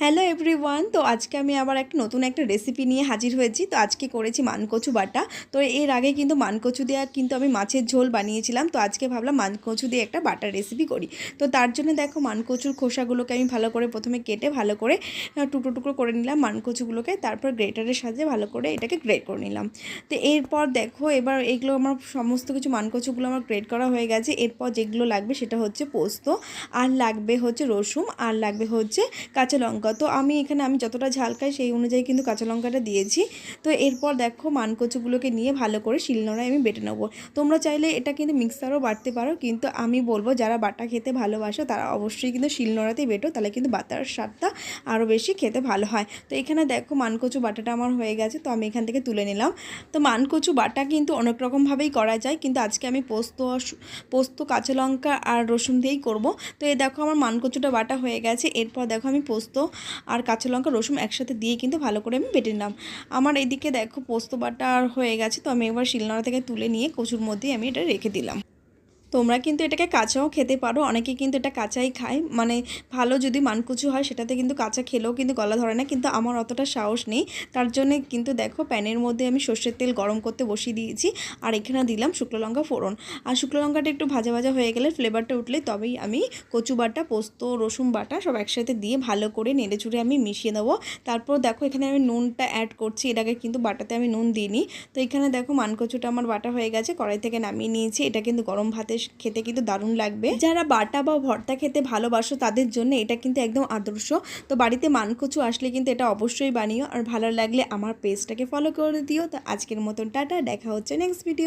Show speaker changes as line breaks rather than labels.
Hello everyone. তো আজকে আমি আবার একটা নতুন একটা রেসিপি নিয়ে হাজির হয়েছি। তো আজকে করেছি মানকচু বাটা। তো এর আগে কিন্তু মানকচু দিয়ে কিন্তু আমি মাছের ঝোল বানিয়েছিলাম। তো আজকে ভাবলাম মানকচু দিয়ে একটা বাটার রেসিপি করি। তো তার জন্য দেখো মানকচুর খোসাগুলোকে আমি ভালো করে প্রথমে কেটে ভালো করে টুকরো টুকরো করে নিলাম মানকচুগুলোকে। তারপর গ্রেটারের সাহায্যে ভালো করে এটাকে গ্রেট করে নিলাম। তো এরপর দেখো এবার এগুলো আমার সমস্ত কিছু মানকচুগুলো আমার গ্রেট করা হয়ে গেছে। এরপর যেগুলো লাগবে সেটা হচ্ছে পোস্ত, আর লাগবে হচ্ছে রসুন, আর লাগবে হচ্ছে কাঁচা লঙ্কা। তো আমি যতটা ঝাল খাই সেই অনুযায়ী কিন্তু কাঁচা লঙ্কাটা দিয়েছি। তো এরপর দেখো মানকচুগুলোকে নিয়ে ভালো করে শিলনোড়ায় আমি বেটে নেবো। তোমরা চাইলে এটা কিন্তু মিক্সারও বাটতে পারো, কিন্তু আমি বলবো যারা বাটা খেতে ভালোবাসো তারা অবশ্যই কিন্তু শিলনোড়াতেই বেটো, তাহলে কিন্তু বাটার স্বাদটা আরও বেশি খেতে ভালো হয়। তো এখানে দেখো মানকচু বাটাটা আমার হয়ে গেছে, তো আমি এখান থেকে তুলে নিলাম। তো মানকচু বাটা কিন্তু অনেক রকমভাবেই করা যায়, কিন্তু আজকে আমি পোস্ত কাঁচা লঙ্কা আর রসুন দিয়েই করব। তো এই দেখো আমার মানকচুটা বাটা হয়ে গেছে। এরপর দেখো আমি পোস্ত আর কাঁচা লঙ্কা রসুন একসাথে দিয়ে কিন্তু ভালো করে আমি বেটে নিলাম। আমার এদিকে দেখো পোস্ত বাটা হয়ে গেছে, তো আমি এবার শিলনোড়া থেকে তুলে নিয়ে কচুর মধ্যেই আমি এটা রেখে দিলাম। তোমরা কিন্তু এটাকে কাঁচাও খেতে পারো, অনেকে কিন্তু এটা কাঁচাই খায়, মানে ভালো যদি মানকচু হয় সেটাতে কিন্তু কাঁচা খেলেও কিন্তু গলা ধরে না, কিন্তু আমার অতটা সাহস নেই। তার জন্য কিন্তু দেখো প্যানের মধ্যে আমি সর্ষের তেল গরম করতে বসিয়ে দিয়েছি, আর এখানে দিলাম শুকনো লঙ্কা ফোড়ন। আর শুকনো লঙ্কাটা একটু ভাজা ভাজা হয়ে গেলে ফ্লেভারটা উঠলে তবেই আমি কচু বাটা পোস্ত রসুন বাটা সব একসাথে দিয়ে ভালো করে নেড়ে চুড়ে আমি মিশিয়ে দেবো। তারপর দেখো এখানে আমি নুনটা অ্যাড করছি, এর আগে কিন্তু বাটাতে আমি নুন দিইনি। তো এখানে দেখো মানকচুটা আমার বাটা হয়ে গেছে, কড়াই থেকে নামিয়ে নিয়েছি। এটা কিন্তু গরম ভাতে খেতে কিন্তু দারুণ লাগবে। যারা বাটা বা ভর্তা খেতে ভালোবাসো তাদের জন্য এটা কিন্তু একদম আদর্শ। তো বাড়িতে মানকচু আসলে কিন্তু এটা অবশ্যই বানিও, আর ভালো লাগলে আমার পেজটাকে ফলো করে দিও। তো আজকের মতন টাটা, দেখা হচ্ছে নেক্সট ভিডিও।